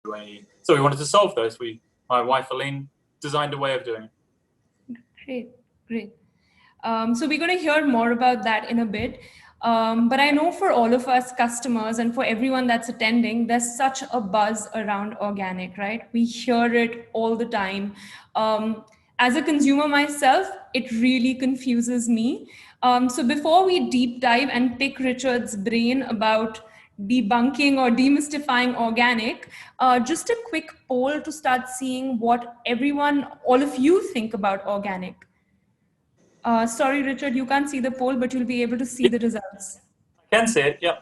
So we wanted to solve those. My wife Aline designed a way of doing it. Great, great. So we're going to hear more about that in a bit. But I know for all of us customers and for everyone that's attending, there's such a buzz around organic, right? We hear it all the time. As a consumer myself, it really confuses me. So before we deep dive and pick Richard's brain about debunking or demystifying organic, just a quick poll to start seeing what all of you think about organic. Sorry, Richard, you can't see the poll, but you'll be able to see the results. I can see it, yeah.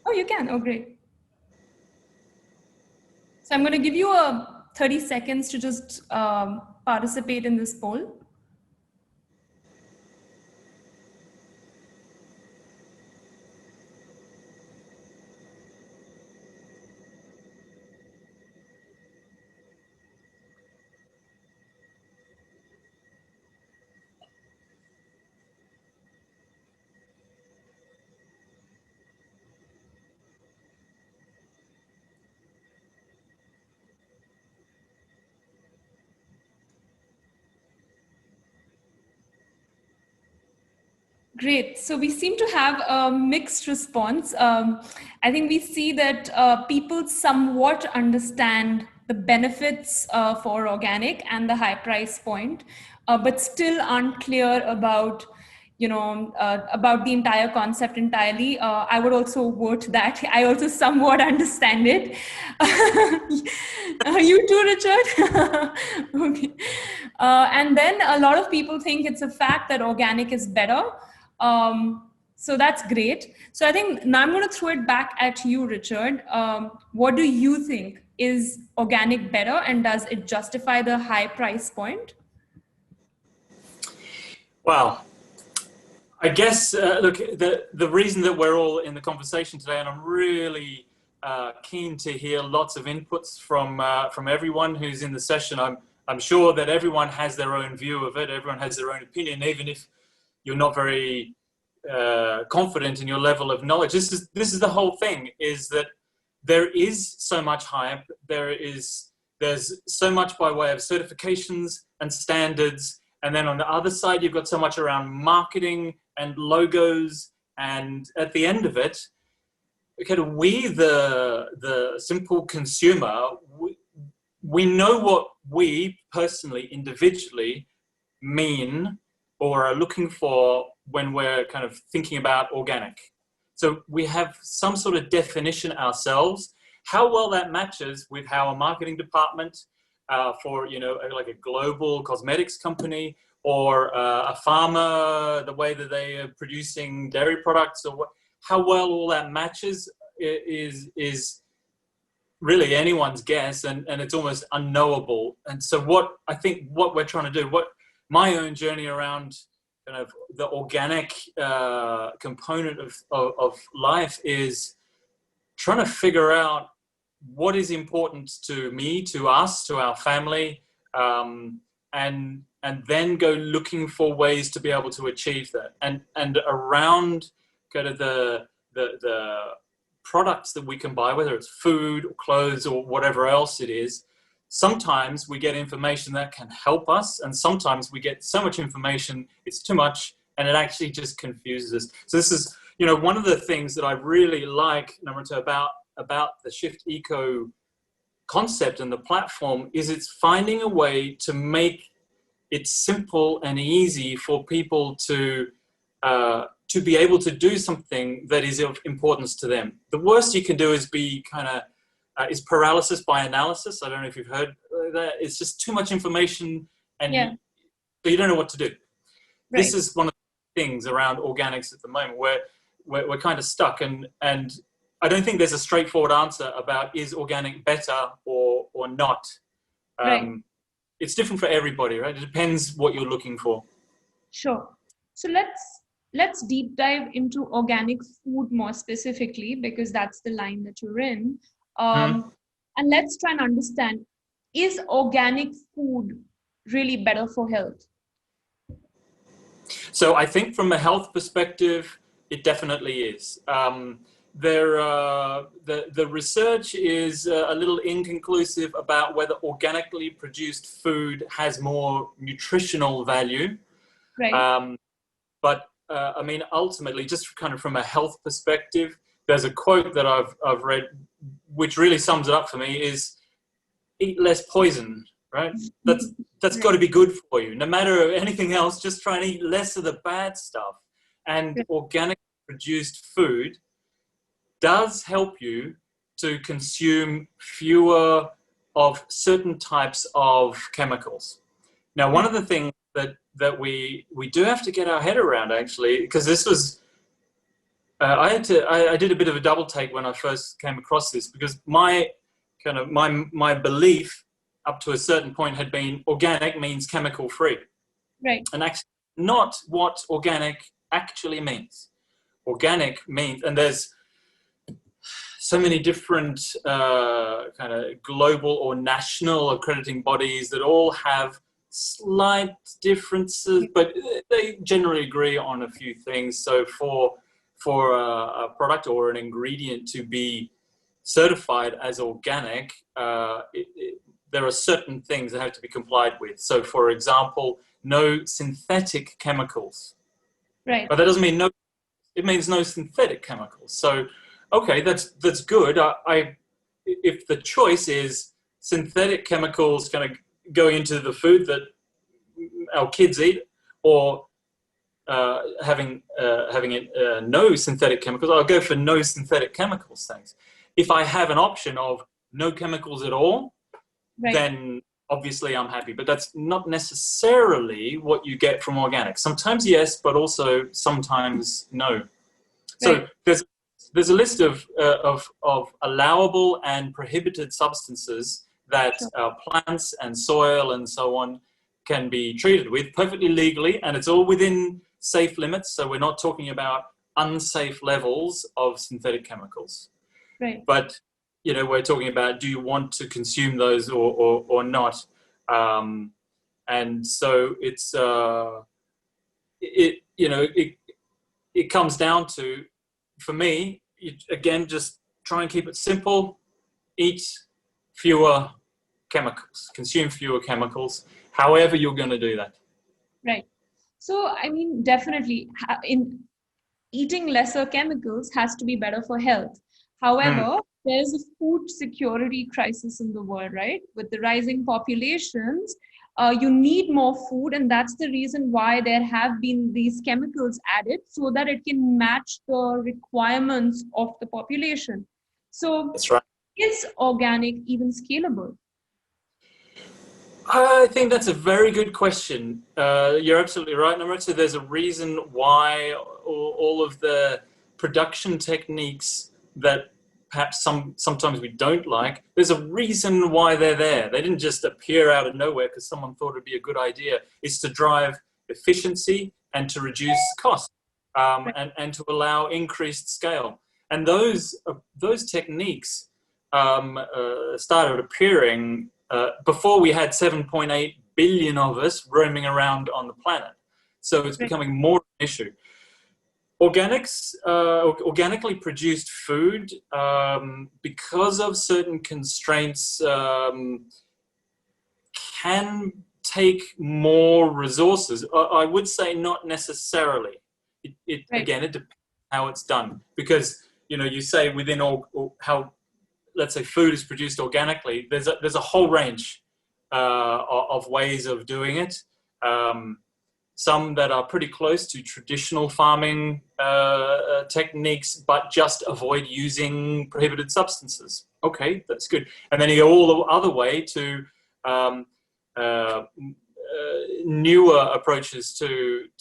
Oh, you can? Oh, great. So I'm going to give you 30 seconds to just participate in this poll. Great. So we seem to have a mixed response. I think we see that people somewhat understand the benefits for organic and the high price point, but still aren't clear about about the entire concept entirely. I would also vote that. I also somewhat understand it. You too, Richard? Okay. And then a lot of people think it's a fact that organic is better. So that's great. So I think now I'm going to throw it back at you, Richard. What do you think? Is organic better, and does it justify the high price point? Well, I guess, look, the reason that we're all in the conversation today, and I'm really keen to hear lots of inputs from everyone who's in the session. I'm sure that everyone has their own view of it. Everyone has their own opinion, even if you're not very confident in your level of knowledge. This is the whole thing, is that there is so much hype. There's so much by way of certifications and standards. And then on the other side, you've got so much around marketing and logos. And at the end of it, we, the simple consumer, we know what we personally, individually mean or are looking for when we're kind of thinking about organic. So we have some sort of definition ourselves. How well that matches with how a marketing department for, like a global cosmetics company or a farmer, the way that they are producing dairy products, or how well all that matches is really anyone's guess, and it's almost unknowable. And so what we're trying to do, what my own journey around kind of the organic component of life is trying to figure out what is important to me, to us, to our family, and then go looking for ways to be able to achieve that. And around kind of the products that we can buy, whether it's food or clothes or whatever else it is, sometimes we get information that can help us, and sometimes we get so much information, it's too much, and it actually just confuses us. So this is, one of the things that I really like, Namrata, about the Shift Eco concept and the platform is it's finding a way to make it simple and easy for people to be able to do something that is of importance to them. The worst you can do is be is paralysis by analysis. I don't know if you've heard that. It's just too much information, and you don't know what to do. Right. This is one of the things around organics at the moment where we're kind of stuck, and I don't think there's a straightforward answer about is organic better or not. Right. It's different for everybody, right? It depends what you're looking for. Sure. So let's deep dive into organic food more specifically, because that's the line that you're in. And let's try and understand, is organic food really better for health? So I think from a health perspective, it definitely is. the research is a little inconclusive about whether organically produced food has more nutritional value. Right. But I mean, ultimately, just kind of from a health perspective, there's a quote that I've read, which really sums it up for me: is eat less poison. Right? That's got to be good for you. No matter anything else, just try and eat less of the bad stuff. And organic produced food does help you to consume fewer of certain types of chemicals. Now, one of the things that we do have to get our head around, actually, because this was, I did a bit of a double take when I first came across this, because my belief up to a certain point had been organic means chemical free. Right. And actually not what organic actually means. Organic means, and there's so many different kind of global or national accrediting bodies that all have slight differences, but they generally agree on a few things. So for a product or an ingredient to be certified as organic, there are certain things that have to be complied with. So, for example, no synthetic chemicals. Right. But that doesn't mean no. It means no synthetic chemicals. So, okay, that's good. If the choice is synthetic chemicals kind of going into the food that our kids eat, or having it no synthetic chemicals, I'll go for no synthetic chemicals. Thanks. If I have an option of no chemicals at all, then obviously I'm happy. But that's not necessarily what you get from organic. Sometimes yes, but also sometimes no. So there's a list of allowable and prohibited substances that plants and soil and so on can be treated with perfectly legally, and it's all within safe limits. So we're not talking about unsafe levels of synthetic chemicals. Right. But we're talking about, do you want to consume those or not? And so it's it comes down to, for me, again, just try and keep it simple. Eat fewer chemicals, consume fewer chemicals, however you're going to do that. Right. So, I mean, definitely, in eating lesser chemicals has to be better for health. However, there's a food security crisis in the world, right? With the rising populations, you need more food, and that's the reason why there have been these chemicals added, so that it can match the requirements of the population. So, that's right. Is organic even scalable? I think that's a very good question. You're absolutely right, Namrata. There's a reason why all of the production techniques that perhaps sometimes we don't like, there's a reason why they're there. They didn't just appear out of nowhere because someone thought it'd be a good idea. It's to drive efficiency and to reduce cost, and to allow increased scale. And those techniques started appearing before we had 7.8 billion of us roaming around on the planet. So it's becoming more of an issue. Organically produced food, because of certain constraints, can take more resources. I would say not necessarily. Again, it depends how it's done. Because, you say within how, let's say, food is produced organically, there's a whole range of ways of doing it. Some that are pretty close to traditional farming techniques, but just avoid using prohibited substances. Okay, that's good. And then you go all the other way to newer approaches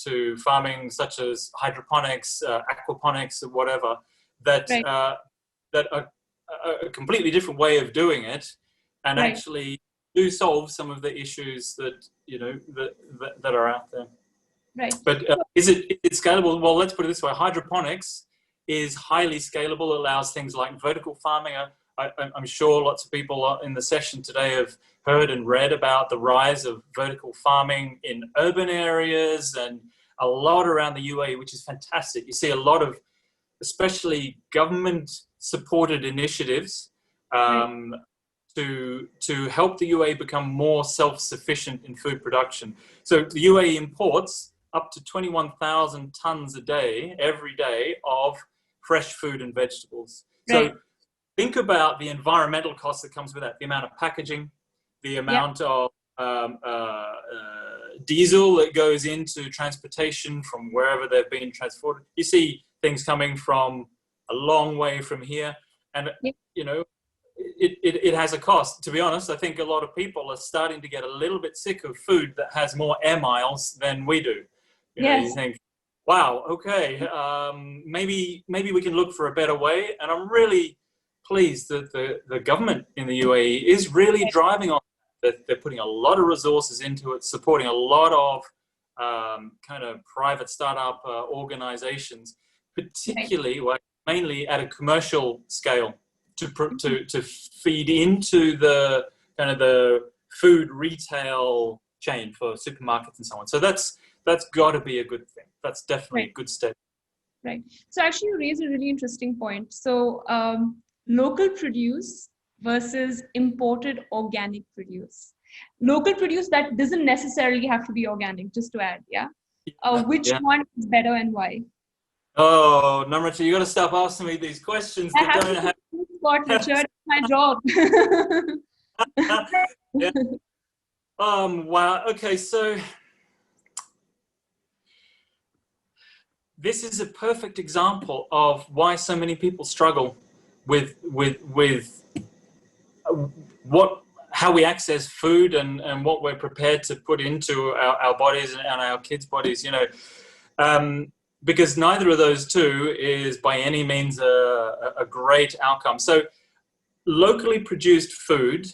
to farming, such as hydroponics, aquaponics, or whatever, that are a completely different way of doing it, and actually do solve some of the issues that that are out there. Right. But is it scalable? Well, let's put it this way: hydroponics is highly scalable. It allows things like vertical farming. I'm sure lots of people in the session today have heard and read about the rise of vertical farming in urban areas, and a lot around the UAE, which is fantastic. You see a lot of especially government-supported initiatives to help the UAE become more self-sufficient in food production. So the UAE imports up to 21,000 tons a day, every day, of fresh food and vegetables. So think about the environmental cost that comes with that, the amount of packaging, the amount of diesel that goes into transportation from wherever they've been transported. You see things coming from a long way from here, and you know, it has a cost. To be honest, I think a lot of people are starting to get a little bit sick of food that has more air miles than we do. You know, you think, wow, okay, maybe we can look for a better way. And I'm really pleased that the government in the UAE is really driving on that. They're putting a lot of resources into it, supporting a lot of kind of private startup organizations, particularly, mainly at a commercial scale, to feed into the kind of the food retail chain for supermarkets and so on. So that's got to be a good thing. That's definitely a good step. Right. So actually, you raise a really interesting point. So local produce versus imported organic produce. Local produce that doesn't necessarily have to be organic, just to add, which one is better and why? Oh, Namrata, you got to stop asking me these questions that don't have. Spot, Richard. It's my job. Wow. Okay, so this is a perfect example of why so many people struggle with how we access food and what we're prepared to put into our bodies and our kids' bodies. You know. Because neither of those two is by any means a great outcome. So locally produced food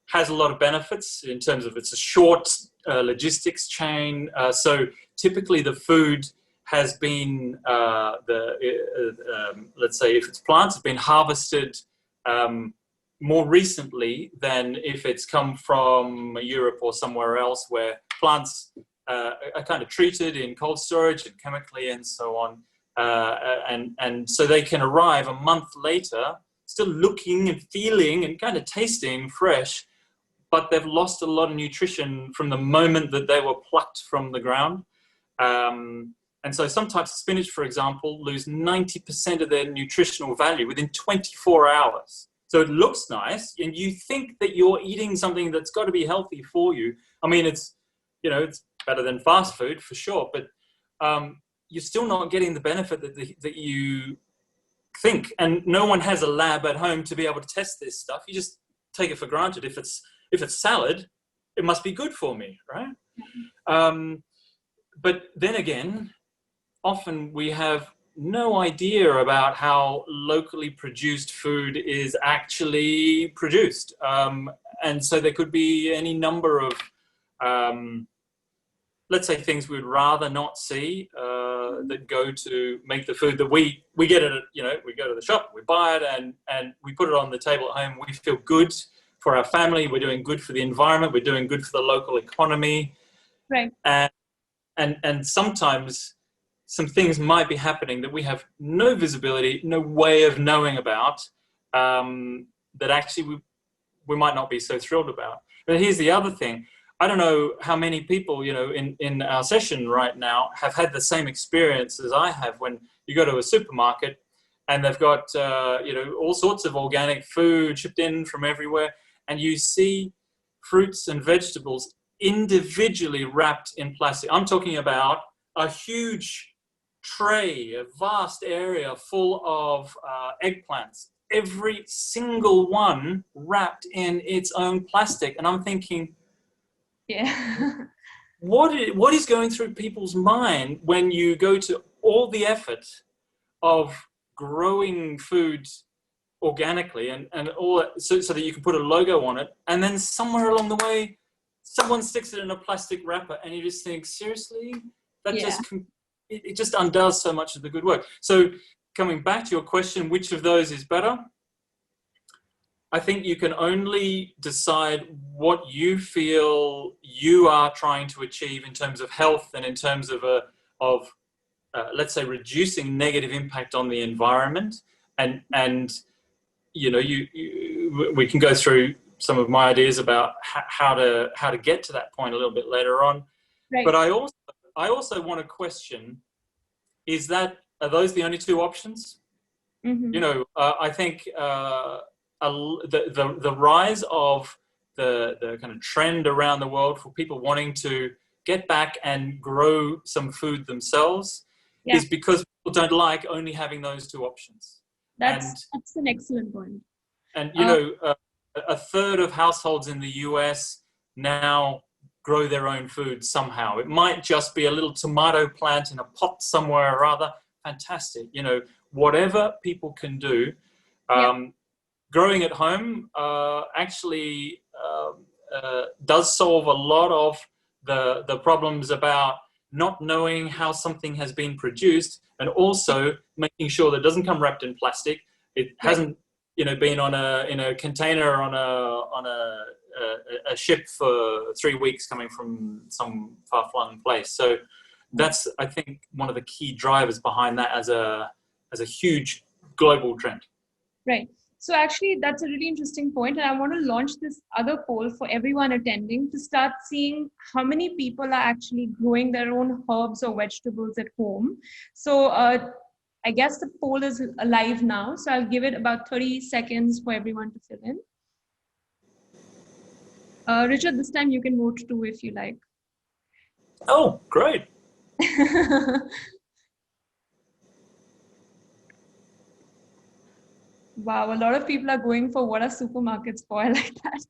has a lot of benefits in terms of it's a short logistics chain. So typically the food has been, let's say if it's plants, have been harvested more recently than if it's come from Europe or somewhere else where plants are kind of treated in cold storage and chemically and so on. And so they can arrive a month later, still looking and feeling and kind of tasting fresh, but they've lost a lot of nutrition from the moment that they were plucked from the ground. And so some types of spinach, for example, lose 90% of their nutritional value within 24 hours. So it looks nice, and you think that you're eating something that's got to be healthy for you. I mean, it's better than fast food for sure, but you're still not getting the benefit that you think. And no one has a lab at home to be able to test this stuff. You just take it for granted. If it's salad, it must be good for me, right? But then again, often we have no idea about how locally produced food is actually produced. And so there could be any number of let's say things we'd rather not see that go to make the food that we get it. We go to the shop, we buy it, and we put it on the table at home. We feel good for our family. We're doing good for the environment. We're doing good for the local economy. Right. And sometimes some things might be happening that we have no visibility, no way of knowing about, that actually we might not be so thrilled about. But here's the other thing. I don't know how many people, in our session right now have had the same experience as I have when you go to a supermarket and they've got, all sorts of organic food shipped in from everywhere, and you see fruits and vegetables individually wrapped in plastic. I'm talking about a huge tray, a vast area full of eggplants, every single one wrapped in its own plastic. And I'm thinking, what is going through people's mind when you go to all the effort of growing food organically and all that, so that you can put a logo on it, and then somewhere along the way someone sticks it in a plastic wrapper, and you just think, seriously, it just undoes so much of the good work. So coming back to your question, which of those is better? I think you can only decide what you feel you are trying to achieve in terms of health and in terms of let's say, reducing negative impact on the environment. And you know, we can go through some of my ideas about how to get to that point a little bit later on. Right. But I also want to question: are those the only two options? Mm-hmm. You know, I think the rise of the kind of trend around the world for people wanting to get back and grow some food themselves is because people don't like only having those two options. That's an excellent point. And you know, a third of households in the US now grow their own food somehow. It might just be a little tomato plant in a pot somewhere or other. Fantastic. You know, whatever people can do. Growing at home actually does solve a lot of the problems about not knowing how something has been produced, and also making sure that it doesn't come wrapped in plastic. It hasn't, you know, been in a container on a ship for 3 weeks coming from some far-flung place. So that's, I think, one of the key drivers behind that as a huge global trend. Right. So actually, that's a really interesting point, and I want to launch this other poll for everyone attending to start seeing how many people are actually growing their own herbs or vegetables at home. So I guess the poll is live now, so I'll give it about 30 seconds for everyone to fill in. Richard, this time you can vote too if you like. Oh, great. Wow, a lot of people are going for what are supermarkets for. I like that.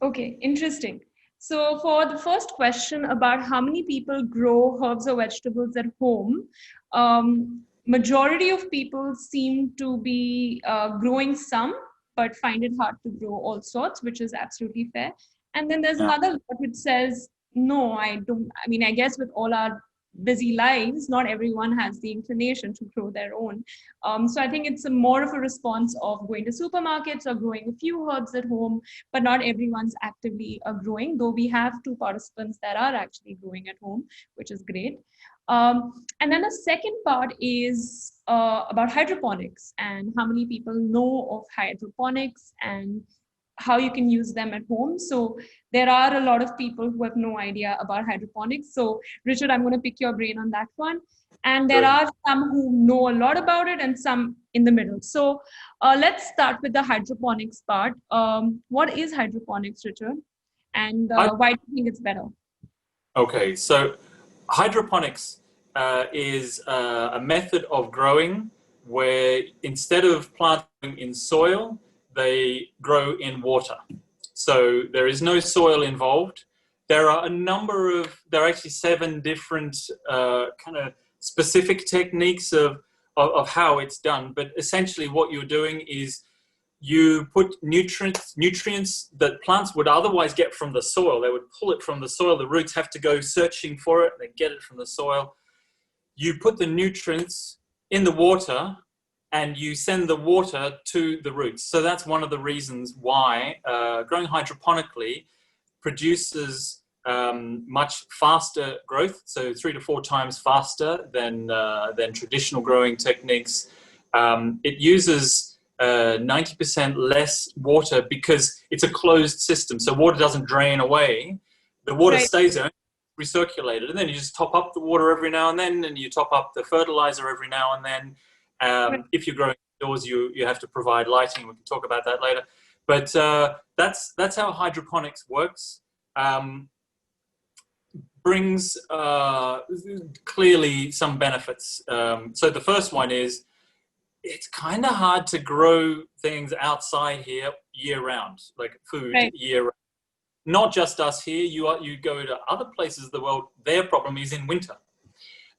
Okay, interesting. So for the first question about how many people grow herbs or vegetables at home, majority of people seem to be growing some, but find it hard to grow all sorts, which is absolutely fair. And then there's another lot which says, no, I don't. I mean, I guess with all our busy lives, not everyone has the inclination to grow their own. So I think it's more of a response of going to supermarkets or growing a few herbs at home, but not everyone's actively growing, though we have 2 participants that are actually growing at home, which is great. And then the second part is about hydroponics and how many people know of hydroponics and how you can use them at home. So there are a lot of people who have no idea about hydroponics. So Richard, I'm going to pick your brain on that one. And there are some who know a lot about it and some in the middle. So let's start with the hydroponics part. What is hydroponics, Richard? And why do you think it's better? Okay, so hydroponics is a method of growing where instead of planting in soil, they grow in water. So there is no soil involved. There are actually 7 different kind of specific techniques of how it's done. But essentially what you're doing is you put nutrients that plants would otherwise get from the soil. They would pull it from the soil. The roots have to go searching for it. They get it from the soil. You put the nutrients in the water and you send the water to the roots. So that's one of the reasons why growing hydroponically produces much faster growth, so 3 to 4 times faster than traditional growing techniques. It uses 90% less water because it's a closed system, so water doesn't drain away. The water stays there, recirculated, and then you just top up the water every now and then, and you top up the fertilizer every now and then. If you're growing indoors, you have to provide lighting. We can talk about that later. But that's how hydroponics works. Brings clearly some benefits. So the first one is it's kind of hard to grow things outside here year-round, like food year-round. Not just us here. You go to other places of the world, their problem is in winter.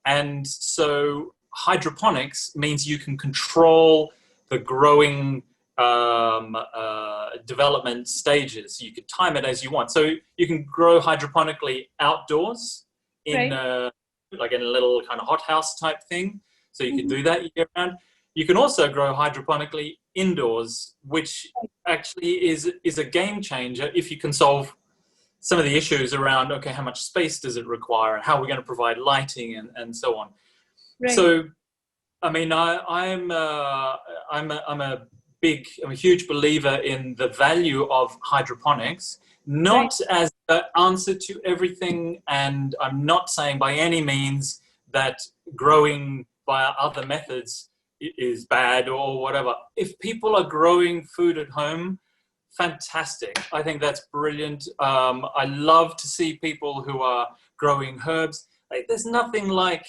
And so hydroponics means you can control the growing development stages. You can time it as you want. So you can grow hydroponically outdoors in like in a little kind of hothouse type thing. So you can do that year round. You can also grow hydroponically indoors, which actually is a game changer if you can solve some of the issues around, okay, how much space does it require and how we're going to provide lighting and so on. Right. So, I mean, I'm a huge believer in the value of hydroponics, not as the answer to everything. And I'm not saying by any means that growing by other methods is bad or whatever. If people are growing food at home, fantastic. I think that's brilliant. I love to see people who are growing herbs. There's nothing like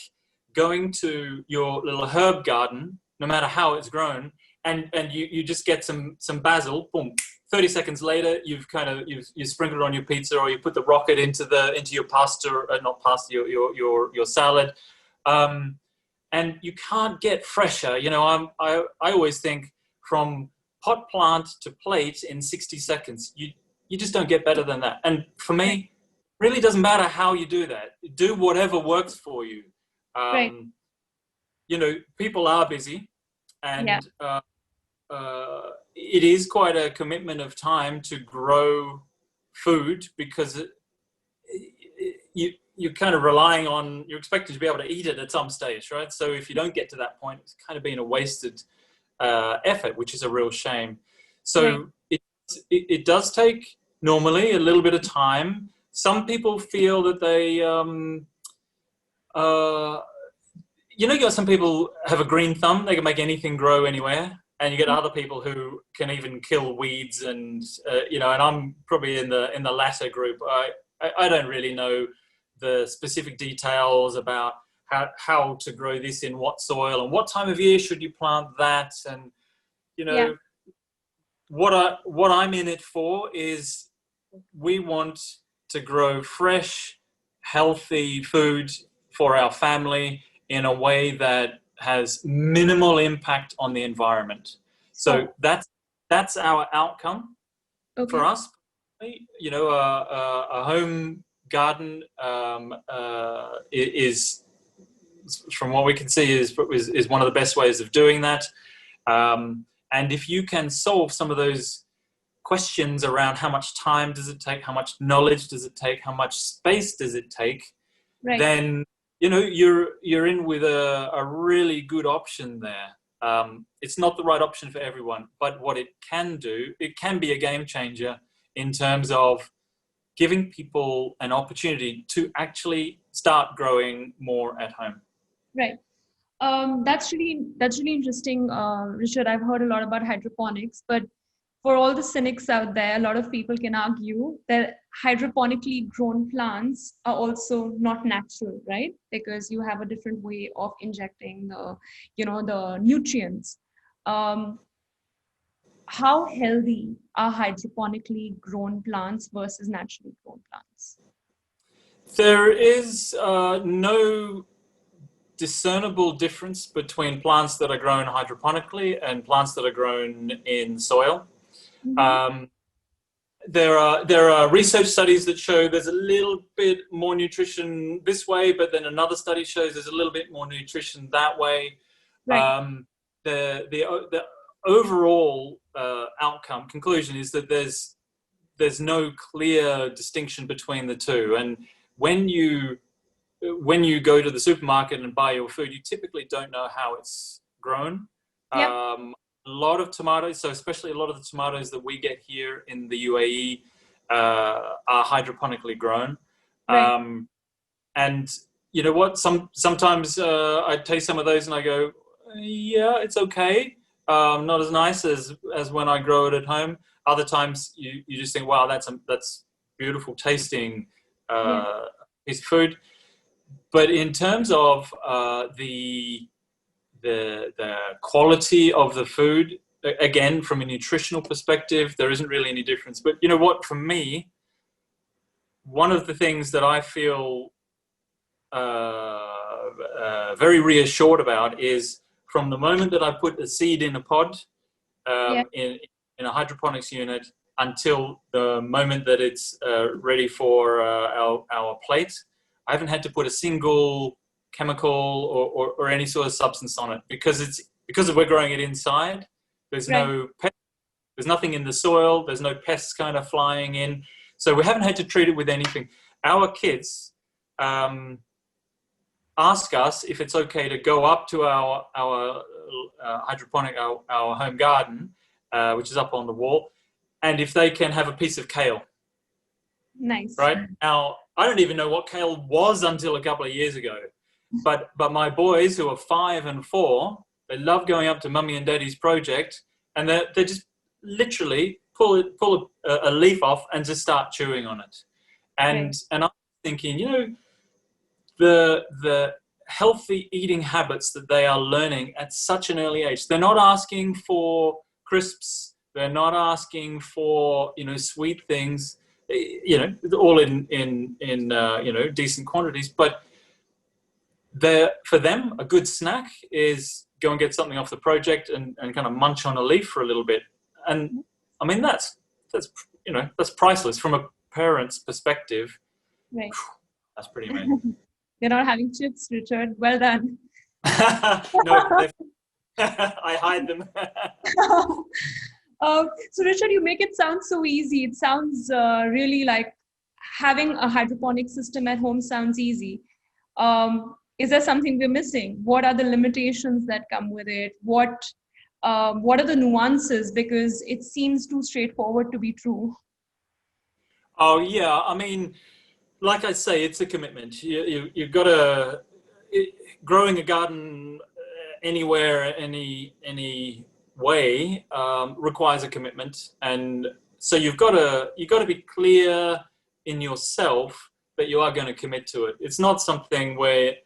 going to your little herb garden, no matter how it's grown, and you just get some basil, boom. 30 seconds later, you sprinkle it on your pizza, or you put the rocket into your pasta, not pasta, your salad, and you can't get fresher. You know, I always think from pot plant to plate in 60 seconds. You just don't get better than that. And for me, it really doesn't matter how you do that. Do whatever works for you. You know, people are busy, and it is quite a commitment of time to grow food, because you're kind of relying on, you're expected to be able to eat it at some stage, right? So if you don't get to that point, it's kind of been a wasted effort, which is a real shame. So it does take normally a little bit of time. Some people feel that they, you got some people have a green thumb. They can make anything grow anywhere. And you get other people who can even kill weeds, and and I'm probably in the latter group. I don't really know the specific details about how to grow this in what soil and what time of year should you plant that. And what I'm in it for is we want to grow fresh, healthy food for our family in a way that has minimal impact on the environment. So that's our outcome for us. You know, a home garden is, from what we can see, is one of the best ways of doing that. And if you can solve some of those questions around how much time does it take, how much knowledge does it take, how much space does it take, then you're in with a really good option there. It's not the right option for everyone, but what it can do, it can be a game changer in terms of giving people an opportunity to actually start growing more at home. Right. That's really interesting, Richard. I've heard a lot about hydroponics, but for all the cynics out there, a lot of people can argue that hydroponically grown plants are also not natural, right? Because you have a different way of injecting the nutrients. How healthy are hydroponically grown plants versus naturally grown plants? There is no discernible difference between plants that are grown hydroponically and plants that are grown in soil. There are research studies that show there's a little bit more nutrition this way, but then another study shows there's a little bit more nutrition that way. The overall conclusion is that there's no clear distinction between the two. And when you go to the supermarket and buy your food, you typically don't know how it's grown. A lot of tomatoes, so especially a lot of the tomatoes that we get here in the UAE are hydroponically grown. And you know what? Sometimes I taste some of those and I go, yeah, it's okay. Not as nice as when I grow it at home. Other times you just think, wow, that's beautiful tasting piece of food. But in terms of the quality of the food, again, from a nutritional perspective, there isn't really any difference. But you know what, for me, one of the things that I feel very reassured about is from the moment that I put a seed in a pod in a hydroponics unit until the moment that it's ready for our plate, I haven't had to put a single chemical or any sort of substance on it, because we're growing it inside. There's no pest, there's nothing in the soil. There's no pests kind of flying in. So we haven't had to treat it with anything. Our kids ask us if it's okay to go up to our hydroponic, our home garden, which is up on the wall, and if they can have a piece of kale. Nice. Right now, I don't even know what kale was until a couple of years ago, but my boys who are 5 and 4, they love going up to Mummy and Daddy's project, and they just literally pull a leaf off and just start chewing on it. And I'm thinking, the healthy eating habits that they are learning at such an early age. They're not asking for crisps. They're not asking for sweet things. All in decent quantities. But for them, a good snack is go and get something off the project and kind of munch on a leaf for a little bit. And I mean, that's priceless from a parent's perspective. Right. That's pretty amazing. They're not having chips, Richard. Well done. No, I hide them. So Richard, you make it sound so easy. It sounds really like having a hydroponic system at home sounds easy. Is there something we're missing? What are the limitations that come with it? What are the nuances? Because it seems too straightforward to be true. Oh yeah, I mean, like I say, it's a commitment. You've got to growing a garden anywhere, any way requires a commitment, and so you've got to be clear in yourself that you are going to commit to it. It's not something where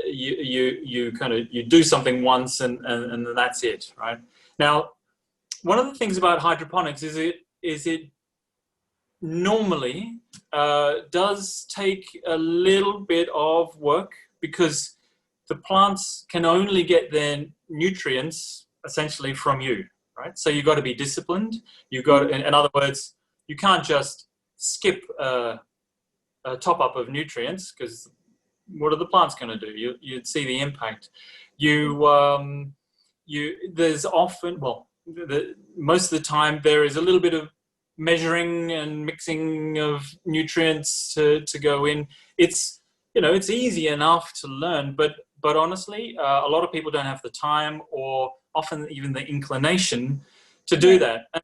you do something once and that's it, right? Now, one of the things about hydroponics is it normally does take a little bit of work, because the plants can only get their nutrients essentially from you, right? So you've got to be disciplined. You've got, in other words, you can't just skip a top up of nutrients, because what are the plants going to do? You'd see the impact. There's often, most of the time there is a little bit of measuring and mixing of nutrients to go in. It's easy enough to learn, but honestly, a lot of people don't have the time or often even the inclination to do that. And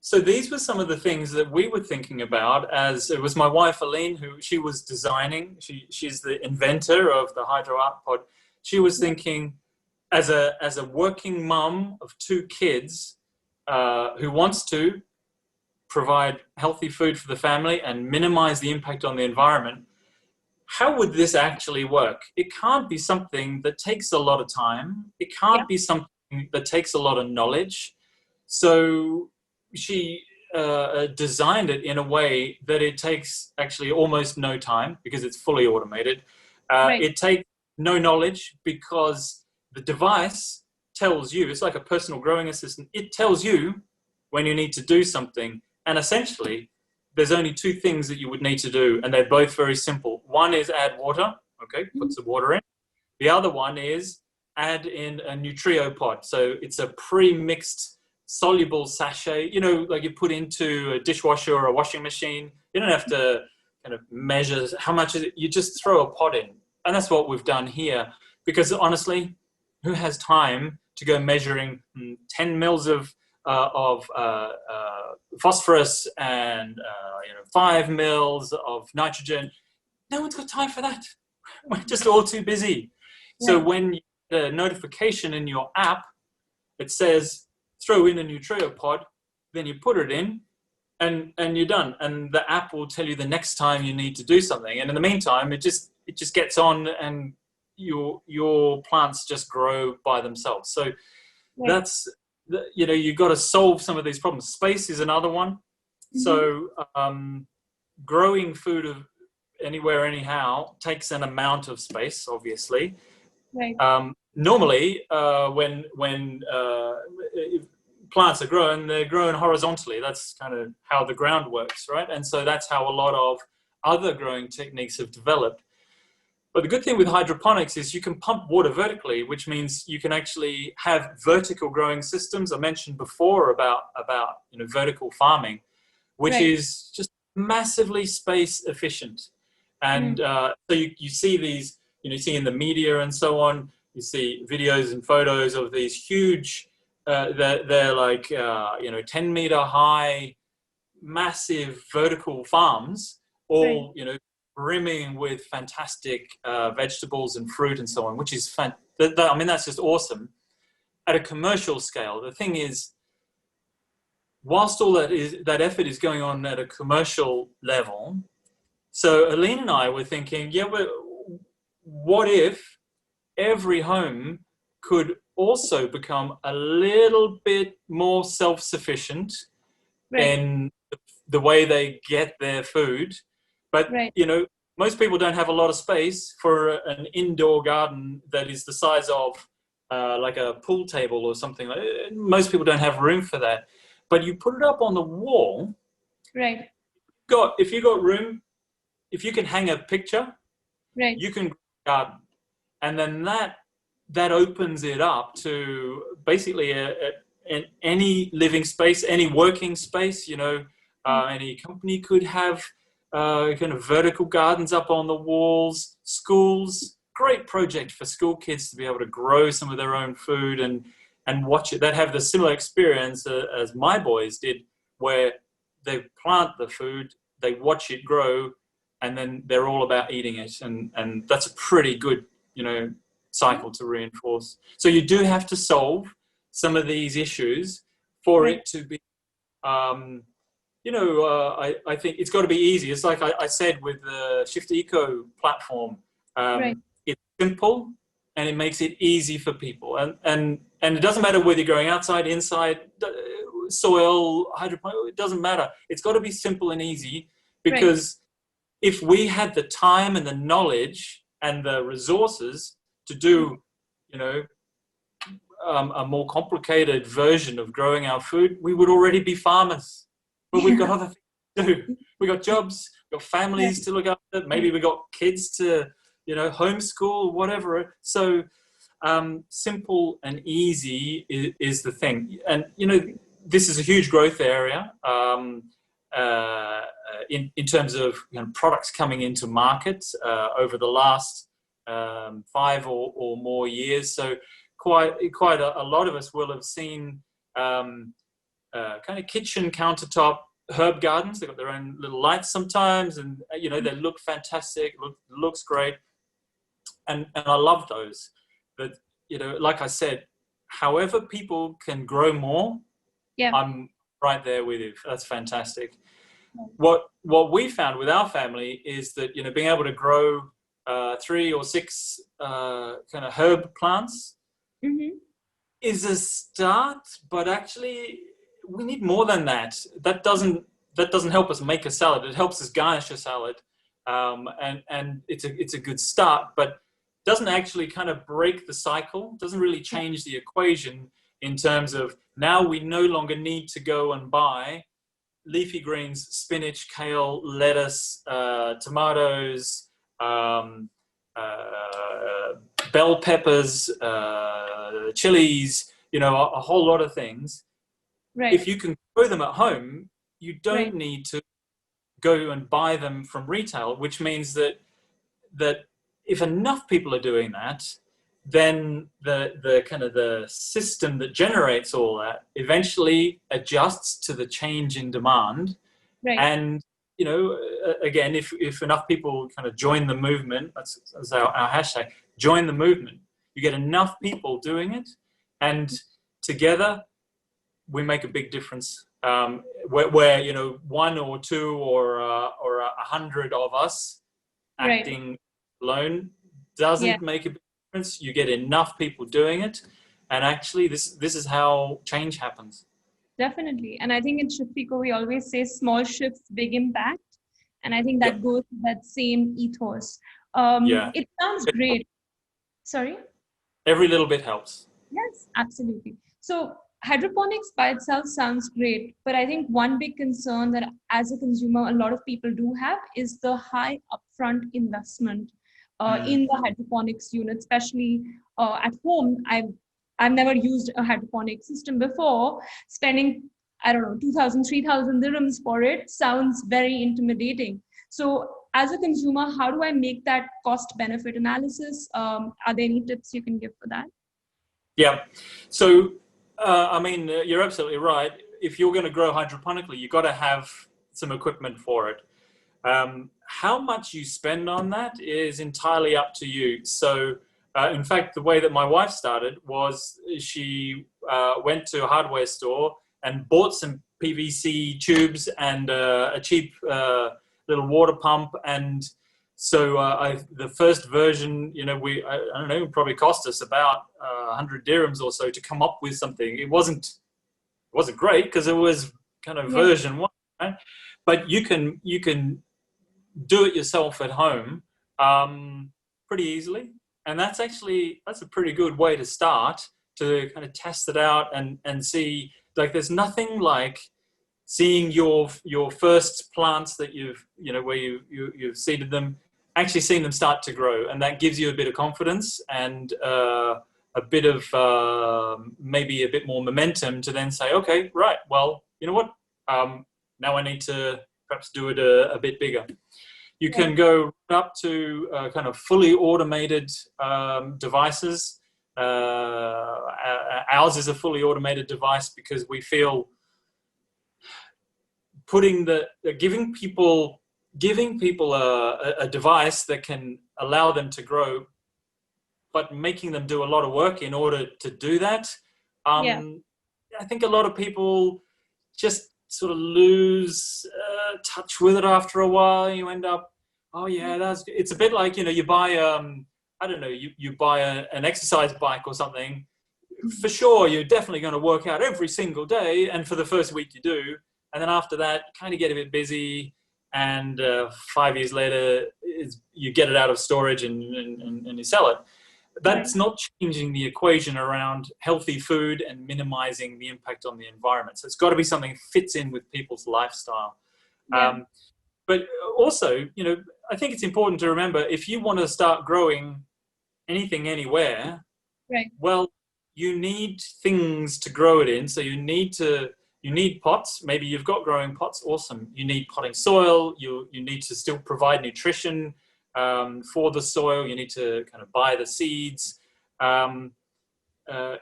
so these were some of the things that we were thinking about. As it was my wife Aline, who she was designing. She's the inventor of the Hydro Art Pod. She was thinking, as a working mum of 2 kids, who wants to provide healthy food for the family and minimize the impact on the environment, how would this actually work? It can't be something that takes a lot of time. It can't be something that takes a lot of knowledge. So she designed it in a way that it takes actually almost no time, because it's fully automated. It takes no knowledge, because the device tells you, it's like a personal growing assistant. It tells you when you need to do something. And essentially, there's only 2 things that you would need to do, and they're both very simple. One is add water, put some water in. The other one is add in a Nutrio pod. So it's a pre-mixed soluble sachet, like you put into a dishwasher or a washing machine. You don't have to kind of measure how much is it. You just throw a pod in. And that's what we've done here, because honestly, who has time to go measuring 10 mils of phosphorus and 5 mils of nitrogen? No one's got time for that. We're just all too busy. So when you get a notification in your app, it says throw in a Nutrio pod, then you put it in and you're done. And the app will tell you the next time you need to do something. And in the meantime, it just gets on, and your plants just grow by themselves. So that's, you've got to solve some of these problems. Space is another one. So growing food of anywhere, anyhow, takes an amount of space, obviously. Normally, when plants are growing, they're growing horizontally. That's kind of how the ground works, right? And so that's how a lot of other growing techniques have developed. But the good thing with hydroponics is you can pump water vertically, which means you can actually have vertical growing systems. I mentioned before about vertical farming, which Right. is just massively space efficient. And so you see these, you see in the media and so on, you see videos and photos of these huge, they're like 10-meter high, massive vertical farms, all Right. brimming with fantastic vegetables and fruit and so on, which is I mean, that's just awesome. At a commercial scale, the thing is, whilst all that effort is going on at a commercial level, so Aline and I were thinking, what if every home could also become a little bit more self-sufficient Right. in the way they get their food? But, Right. most people don't have a lot of space for an indoor garden that is the size of like a pool table or something. Most people don't have room for that. But you put it up on the wall, Right. if you got room, if you can hang a picture, Right. you can garden. And then that opens it up to basically any living space, any working space. Any company could have kind of vertical gardens up on the walls. Schools, great project for school kids to be able to grow some of their own food and watch it. They'd have the similar experience as my boys did, where they plant the food, they watch it grow, and then they're all about eating it. And that's a pretty good, cycle to reinforce. So you do have to solve some of these issues for Right. it to be, I think it's got to be easy. It's like I said with the Shift Eco platform. Right. It's simple and it makes it easy for people. And it doesn't matter whether you're growing outside, inside, soil, hydroponics, it doesn't matter. It's got to be simple and easy, Right. because if we had the time and the knowledge and the resources to do, a more complicated version of growing our food, we would already be farmers. But we've got other things to do. We've got jobs, we've got families to look after. Maybe we've got kids to, homeschool, whatever. So simple and easy is the thing. And, this is a huge growth area in terms of products coming into market over the last 5 or more years. So quite a lot of us will have seen kind of kitchen countertop herb gardens. They've got their own little lights sometimes, and they look fantastic. Looks great, and I love those. But like I said, however people can grow more, Yeah. I'm right there with you. That's fantastic. What we found with our family is that being able to grow 3 or 6 kind of herb plants is a start, but actually we need more than that. That doesn't help us make a salad. It helps us garnish a salad, and it's a good start, but doesn't actually kind of break the cycle. Doesn't really change the equation in terms of now we no longer need to go and buy leafy greens, spinach, kale, lettuce, tomatoes, bell peppers, chilies, a whole lot of things. Right. If you can grow them at home, you don't need to go and buy them from retail, which means that if enough people are doing that, then the kind of the system that generates all that eventually adjusts to the change in demand. Right. And again, if enough people kind of join the movement, that's our hashtag, join the movement, you get enough people doing it, and together we make a big difference. Where 1 or 2 or 100 of us acting alone doesn't make a big difference. You get enough people doing it, and actually this is how change happens. Definitely. And I think in Shiftico, we always say small shifts, big impact. And I think that goes with that same ethos. It sounds great. Sorry? Every little bit helps. Yes, absolutely. So hydroponics by itself sounds great, but I think one big concern that as a consumer, a lot of people do have is the high upfront investment in the hydroponics unit, especially at home. I've never used a hydroponic system before. Spending, I don't know, 2,000, 3,000 dirhams for it sounds very intimidating. So as a consumer, how do I make that cost benefit analysis? Are there any tips you can give for that? Yeah. So, I mean, you're absolutely right. If you're going to grow hydroponically, you've got to have some equipment for it. How much you spend on that is entirely up to you. So, in fact, the way that my wife started was she went to a hardware store and bought some PVC tubes and a cheap little water pump. And so the first version, you know, I don't know, probably cost us about 100 dirhams or so to come up with something. It wasn't great because it was kind of version one, right? But you can do it yourself at home pretty easily, and that's a pretty good way to start, to kind of test it out and see. Like, there's nothing like seeing your first plants that where you've seeded them, actually seeing them start to grow, and that gives you a bit of confidence and a bit of maybe a bit more momentum to then say, okay, right, well, you know what, now I need to perhaps do it a bit bigger. You can go up to kind of fully automated devices. Ours is a fully automated device because we feel giving people a device that can allow them to grow, but making them do a lot of work in order to do that. I think a lot of people just sort of lose touch with it after a while. You end up, oh yeah, it's a bit like, you buy I don't know, you buy an exercise bike or something. For sure, you're definitely going to work out every single day, and for the first week you do, and then after that, kind of get a bit busy, and 5 years later, you get it out of storage and you sell it. That's not changing the equation around healthy food and minimizing the impact on the environment. So it's got to be something that fits in with people's lifestyle. But also, I think it's important to remember, if you want to start growing anything anywhere, well, you need things to grow it in. So you need pots. Maybe you've got growing pots. Awesome. You need potting soil. You need to still provide nutrition for the soil. You need to kind of buy the seeds.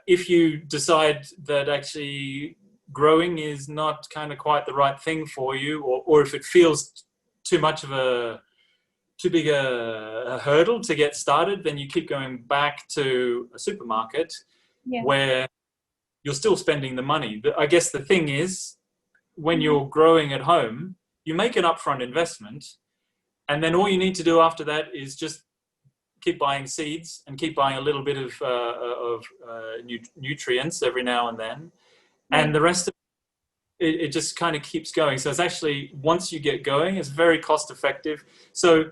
If you decide that actually growing is not kind of quite the right thing for you, or if it feels too big a hurdle to get started, then you keep going back to a supermarket where you're still spending the money. But I guess the thing is, when you're growing at home, you make an upfront investment, and then all you need to do after that is just keep buying seeds and keep buying a little bit of nutrients every now and then. And the rest of it just kind of keeps going. So it's actually, once you get going, it's very cost effective. So,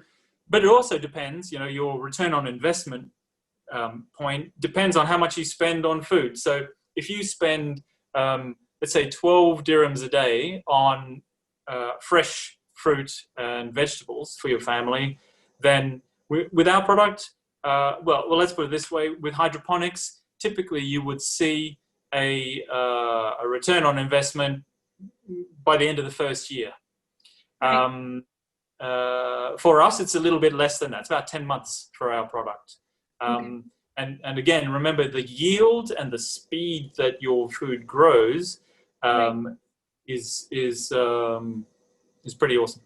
but it also depends, your return on investment point depends on how much you spend on food. So if you spend, let's say 12 dirhams a day on fresh fruit and vegetables for your family, then with our product, well, let's put it this way: with hydroponics, typically you would see a return on investment by the end of the first year. For us, it's a little bit less than that. It's about 10 months for our product. And again, remember, the yield and the speed that your food grows is pretty awesome.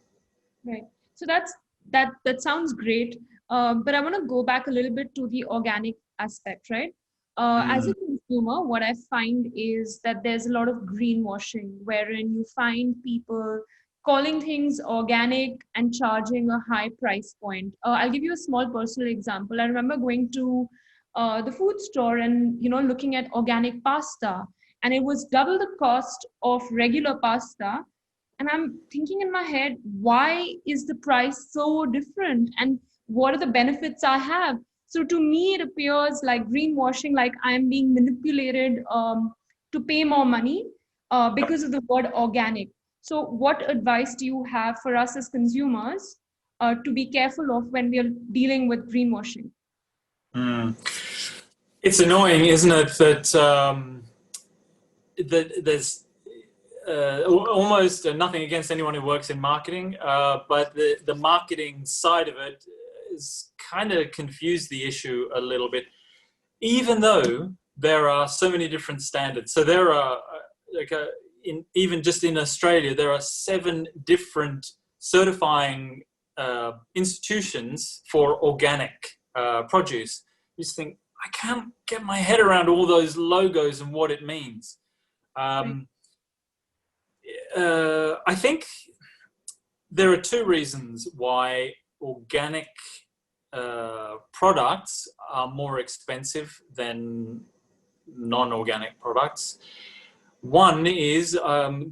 Right. So that sounds great. But I want to go back a little bit to the organic aspect, right? As a consumer, what I find is that there's a lot of greenwashing, wherein you find people calling things organic and charging a high price point. I'll give you a small personal example. I remember going to the food store and looking at organic pasta, and it was double the cost of regular pasta. And I'm thinking in my head, why is the price so different? And what are the benefits I have? So to me, it appears like greenwashing, like I'm being manipulated to pay more money because of the word organic. So what advice do you have for us as consumers to be careful of when we are dealing with greenwashing? It's annoying, isn't it, that that there's almost nothing against anyone who works in marketing, but the marketing side of it is kind of confused the issue a little bit, even though there are so many different standards. So there are, even just in Australia, there are 7 different certifying institutions for organic produce. You just think, I can't get my head around all those logos and what it means. I think there are 2 reasons why organic products are more expensive than non-organic products. One is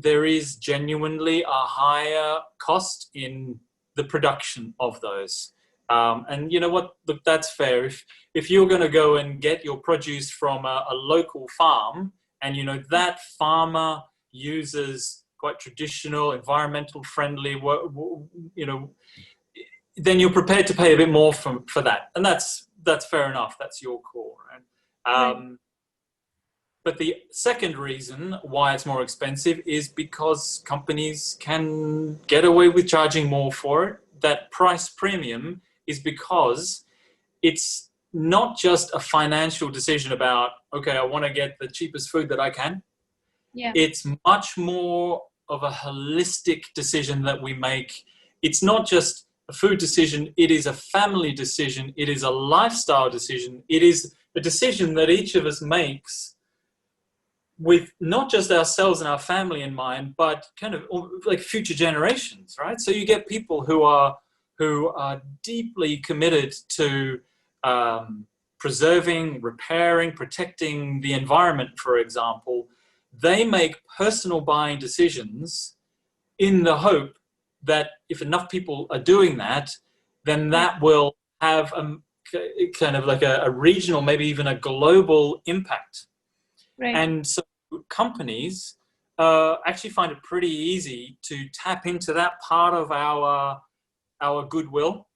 there is genuinely a higher cost in the production of those. And you know what, look, that's fair. If you're going to go and get your produce from a local farm, and you know that farmer uses quite traditional, environmental friendly, you know, then you're prepared to pay a bit more for that, and that's fair enough. That's your call, right? But the second reason why it's more expensive is because companies can get away with charging more for it. That price premium is because it's not just a financial decision about, okay, I want to get the cheapest food that I can. Yeah. It's much more of a holistic decision that we make. It's not just a food decision, it is a family decision, it is a lifestyle decision, it is a decision that each of us makes with not just ourselves and our family in mind, but kind of like future generations, right? So you get people who are deeply committed to preserving, repairing, protecting the environment, for example. They make personal buying decisions in the hope that if enough people are doing that, then that will have a kind of like a regional, maybe even a global impact. Right. And so companies actually find it pretty easy to tap into that part of our goodwill.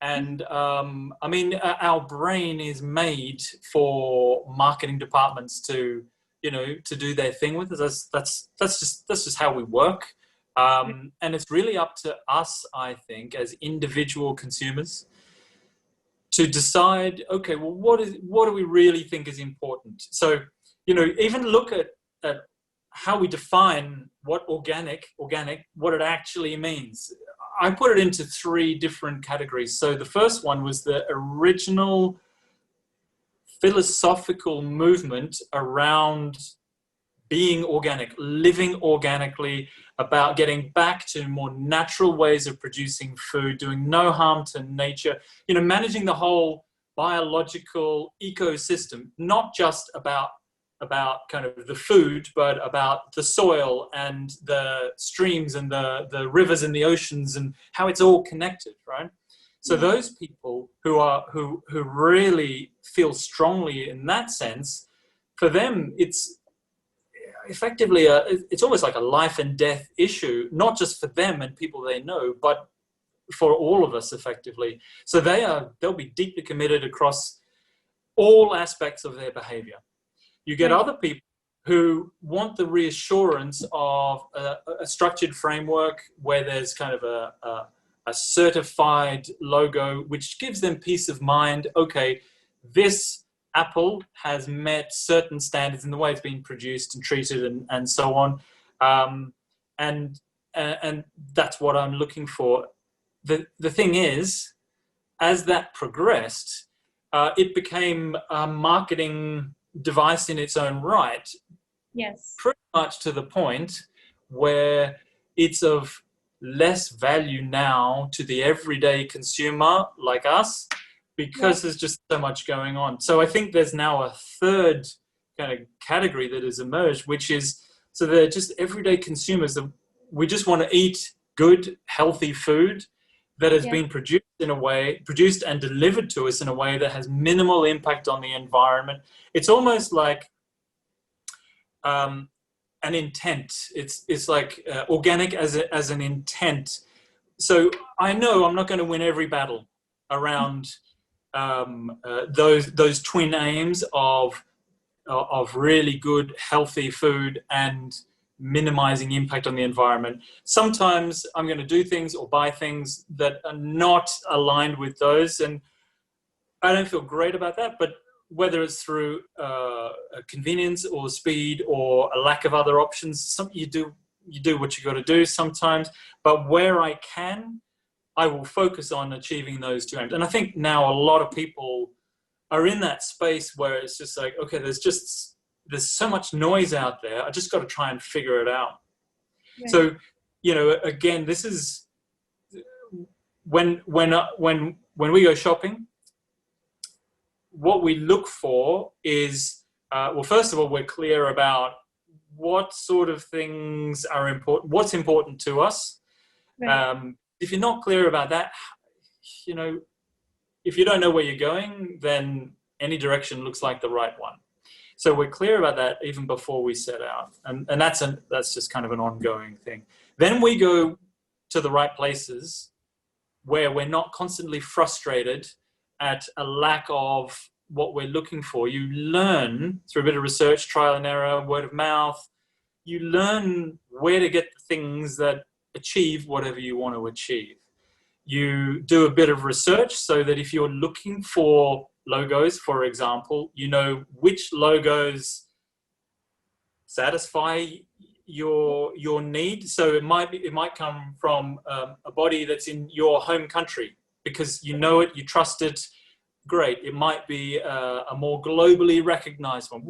And I mean, our brain is made for marketing departments to, you know, to do their thing with us. That's just how we work. And it's really up to us, I think, as individual consumers, to decide, okay, well, what do we really think is important? So, you know, even look at how we define what organic, what it actually means. I put it into 3 different categories. So the first one was the original philosophical movement around being organic, living organically, about getting back to more natural ways of producing food, doing no harm to nature, you know, managing the whole biological ecosystem, not just about kind of the food, but about the soil and the streams and the rivers and the oceans and how it's all connected, right? So those people who really feel strongly in that sense, for them, it's effectively it's almost like a life and death issue, not just for them and people they know, but for all of us effectively. So they'll be deeply committed across all aspects of their behavior. You get other people who want the reassurance of a structured framework where there's kind of a certified logo, which gives them peace of mind. Okay, this apple has met certain standards in the way it's been produced and treated and so on. And that's what I'm looking for. The thing is, as that progressed, it became a marketing device in its own right. Yes. Pretty much to the point where it's of less value now to the everyday consumer like us, because there's just so much going on. So I think there's now a third kind of category that has emerged, which is, so they're just everyday consumers that we just want to eat good, healthy food that has been produced and delivered to us in a way that has minimal impact on the environment. It's almost like an intent. It's like organic as an intent. so I know I'm not going to win every battle around those twin aims of really good, healthy food and minimizing impact on the environment. Sometimes I'm going to do things or buy things that are not aligned with those, and I don't feel great about that. But whether it's through convenience or speed or a lack of other options, you do what you got to do sometimes. But where I can, I will focus on achieving those two aims. And I think now a lot of people are in that space where it's just like, okay, there's so much noise out there. I just got to try and figure it out. Right. So, again, this is when we go shopping, what we look for is, well, first of all, we're clear about what sort of things are important, what's important to us. Right. If you're not clear about that, if you don't know where you're going, then any direction looks like the right one. So we're clear about that even before we set out. And that's just kind of an ongoing thing. Then we go to the right places where we're not constantly frustrated at a lack of what we're looking for. You learn through a bit of research, trial and error, word of mouth. You learn where to get the things that achieve whatever you want to achieve. You do a bit of research so that if you're looking for logos, for example, you know which logos satisfy your need. So it might come from a body that's in your home country because you know it, you trust it. Great. It might be a more globally recognized one.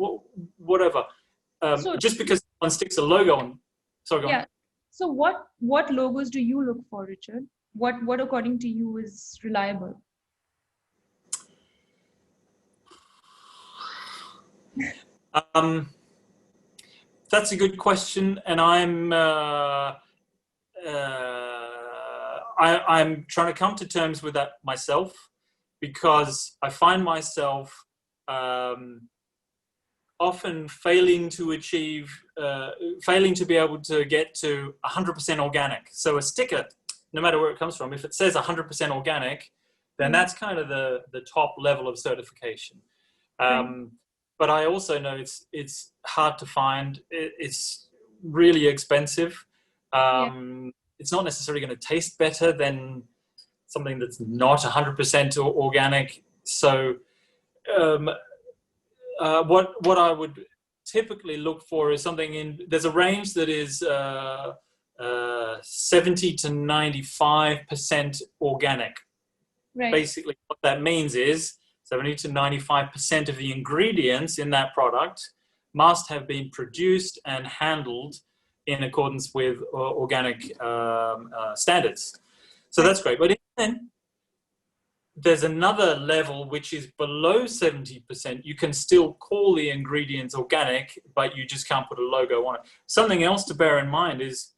Whatever. So just because someone sticks a logo on. Sorry, go on. So what logos do you look for, Richard? What according to you is reliable? That's a good question, and I'm trying to come to terms with that myself, because I find myself often failing to be able to get to 100% organic. So a sticker, no matter where it comes from, if it says 100% organic, then that's kind of the top level of certification. But I also know it's hard to find. It's really expensive. It's not necessarily going to taste better than something that's not 100% organic. So what I would typically look for is something there's a range that is 70 to 95% organic. Right. Basically what that means is 70 to 95% of the ingredients in that product must have been produced and handled in accordance with organic standards. So that's great. But then there's another level which is below 70%. You can still call the ingredients organic, but you just can't put a logo on it. Something else to bear in mind is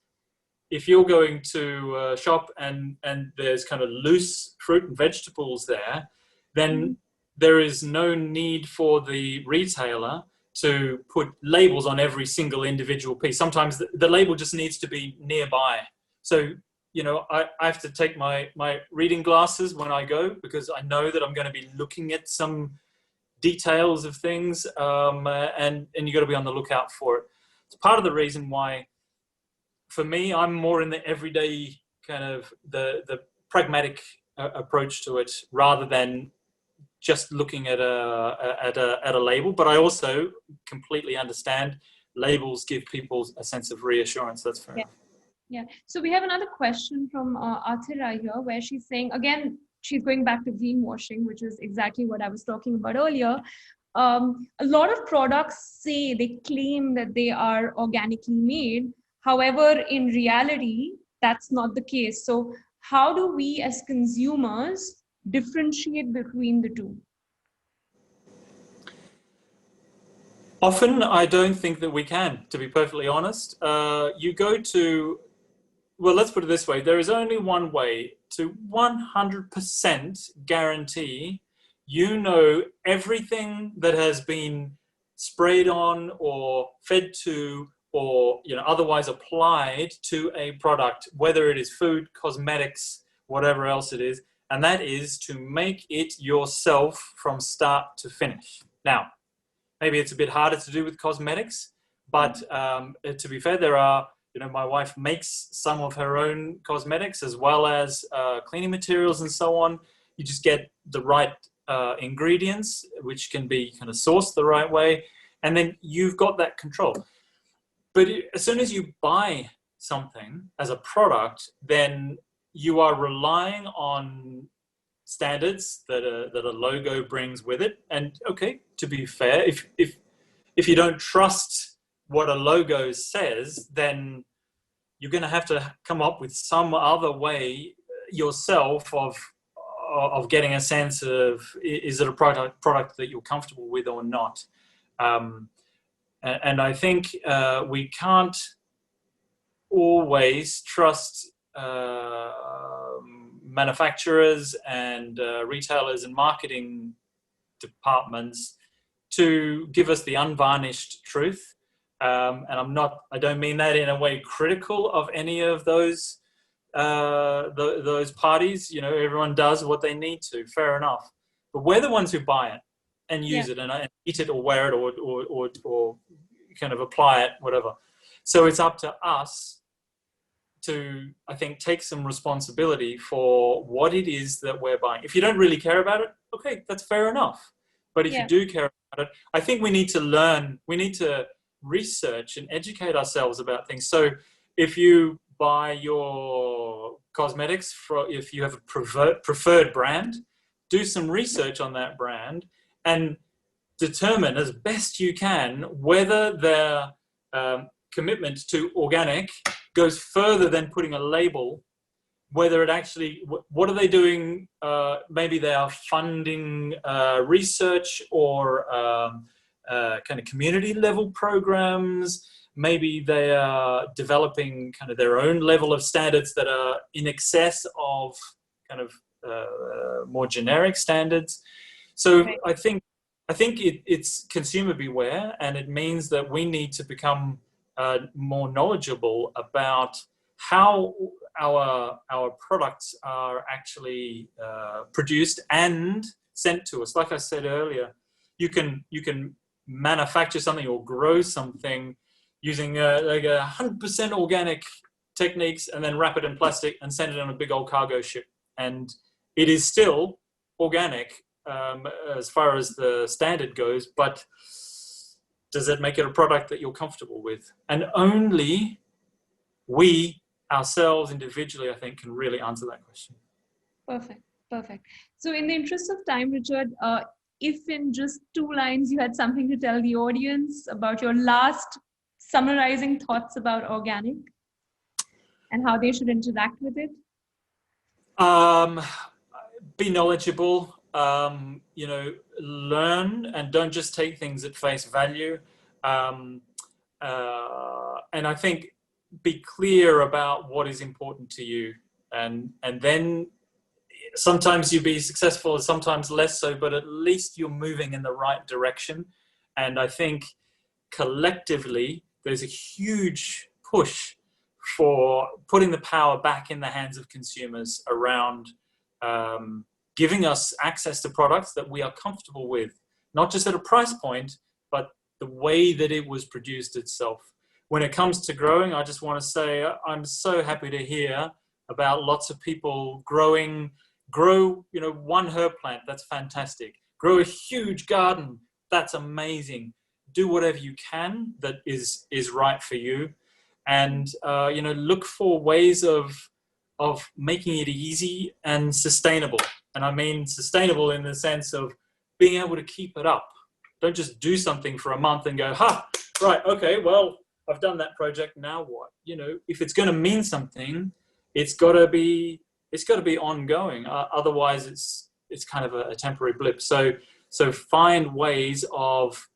if you're going to shop and there's kind of loose fruit and vegetables there, then there is no need for the retailer to put labels on every single individual piece. Sometimes the label just needs to be nearby. So, I have to take my reading glasses when I go, because I know that I'm going to be looking at some details of things, and you got to be on the lookout for it. It's part of the reason why, for me, I'm more in the everyday kind of the pragmatic approach to it, rather than just looking at a label. But I also completely understand labels give people a sense of reassurance. That's fair enough. Yeah. So we have another question from Athira here, where she's saying, again, she's going back to greenwashing, which is exactly what I was talking about earlier. A lot of products they claim that they are organically made. However, in reality, that's not the case. So how do we as consumers differentiate between the two? Often, I don't think that we can, to be perfectly honest. You go to, well, let's put it this way. There is only one way to 100% guarantee everything that has been sprayed on or fed to or otherwise applied to a product, whether it is food, cosmetics, whatever else it is, and that is to make it yourself from start to finish. Now, maybe it's a bit harder to do with cosmetics, but to be fair, there are, my wife makes some of her own cosmetics as well as cleaning materials and so on. You just get the right ingredients, which can be kind of sourced the right way, and then you've got that control. But as soon as you buy something as a product, then you are relying on standards that a logo brings with it. And okay, to be fair, if you don't trust what a logo says, then you're going to have to come up with some other way yourself of getting a sense of, is it a product that you're comfortable with or not? And I think we can't always trust manufacturers and retailers and marketing departments to give us the unvarnished truth. And I don't mean that in a way critical of any of those parties. Everyone does what they need to, fair enough. But we're the ones who buy it and use it and eat it or wear it or kind of apply it, whatever. So it's up to us to, I think, take some responsibility for what it is that we're buying. If you don't really care about it, okay, that's fair enough. But if you do care about it, I think we need to learn, we need to research and educate ourselves about things. So if you buy your cosmetics, if you have a preferred brand, do some research on that brand and determine as best you can whether their commitment to organic goes further than putting a label, whether it actually, what are they doing? Maybe they are funding research or kind of community level programs. Maybe they are developing kind of their own level of standards that are in excess of kind of more generic standards. So okay. I think it's consumer beware, and it means that we need to become more knowledgeable about how our products are actually produced and sent to us. Like I said earlier, you can manufacture something or grow something using like 100% organic techniques and then wrap it in plastic and send it on a big old cargo ship. And it is still organic as far as the standard goes, but does it make it a product that you're comfortable with? And only we ourselves individually, I think, can really answer that question. Perfect. So in the interest of time, Richard, if in just 2 lines you had something to tell the audience about your last summarizing thoughts about organic and how they should interact with it. Be knowledgeable, learn, and don't just take things at face value. And I think be clear about what is important to you, and then sometimes you'll be successful, sometimes less so, but at least you're moving in the right direction. And I think collectively there's a huge push for putting the power back in the hands of consumers around giving us access to products that we are comfortable with, not just at a price point, but the way that it was produced itself. When it comes to growing, I just want to say I'm so happy to hear about lots of people grow, one herb plant, that's fantastic. Grow a huge garden, that's amazing. Do whatever you can that is right for you. And, look for ways of making it easy and sustainable. And I mean sustainable in the sense of being able to keep it up. Don't just do something for a month and go, right, okay, well, I've done that project, now what? If it's going to mean something, it's got to be ongoing. Otherwise, it's kind of a temporary blip. So find ways of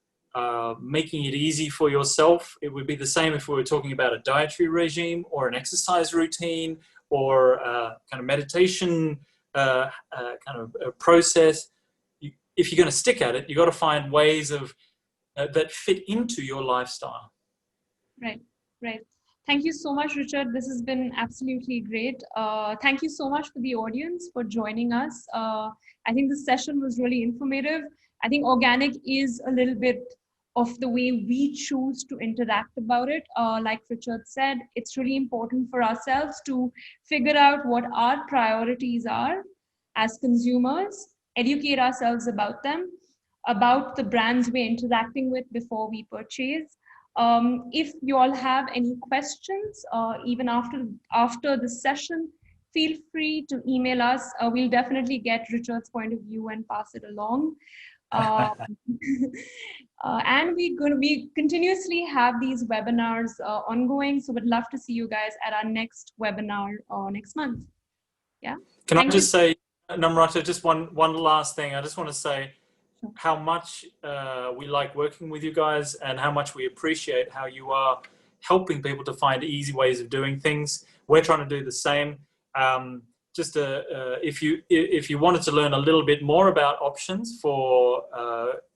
making it easy for yourself. It would be the same if we were talking about a dietary regime or an exercise routine or kind of meditation kind of a process. If you're going to stick at it, you've got to find ways of that fit into your lifestyle. Right, right. Thank you so much, Richard. This has been absolutely great. Thank you so much for the audience for joining us. I think this session was really informative. I think organic is a little bit of the way we choose to interact about it. Like Richard said, it's really important for ourselves to figure out what our priorities are as consumers, educate ourselves about them, about the brands we're interacting with before we purchase. If you all have any questions, even after the session, feel free to email us. We'll definitely get Richard's point of view and pass it along. Um, and we continuously have these webinars ongoing. So we'd love to see you guys at our next webinar next month. Yeah. Can I just say, Namrata, just one last thing. I just want to say how much we like working with you guys and how much we appreciate how you are helping people to find easy ways of doing things. We're trying to do the same. If you wanted to learn a little bit more about options for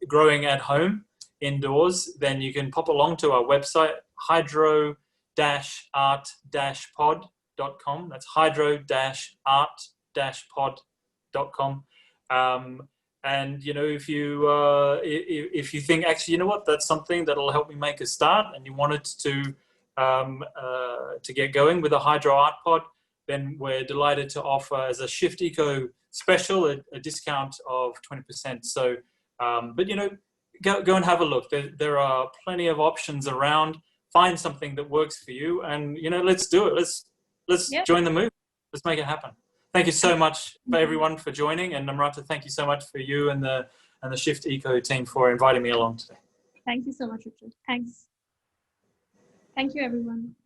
growing at home indoors, then you can pop along to our website, hydro-art-pod.com. That's hydro-art-pod.com. And if you think, actually, you know what, that's something that'll help me make a start, and you wanted to get going with a Hydro Art Pod, then we're delighted to offer as a Shift Eco special a discount of 20%. So, but go and have a look. There are plenty of options around. Find something that works for you, and let's do it. Let's join the move. Let's make it happen. Thank you so much for everyone for joining, and Namrata, thank you so much for you and the Shift Eco team for inviting me along today. Thank you so much, Richard. Thanks. Thank you, everyone.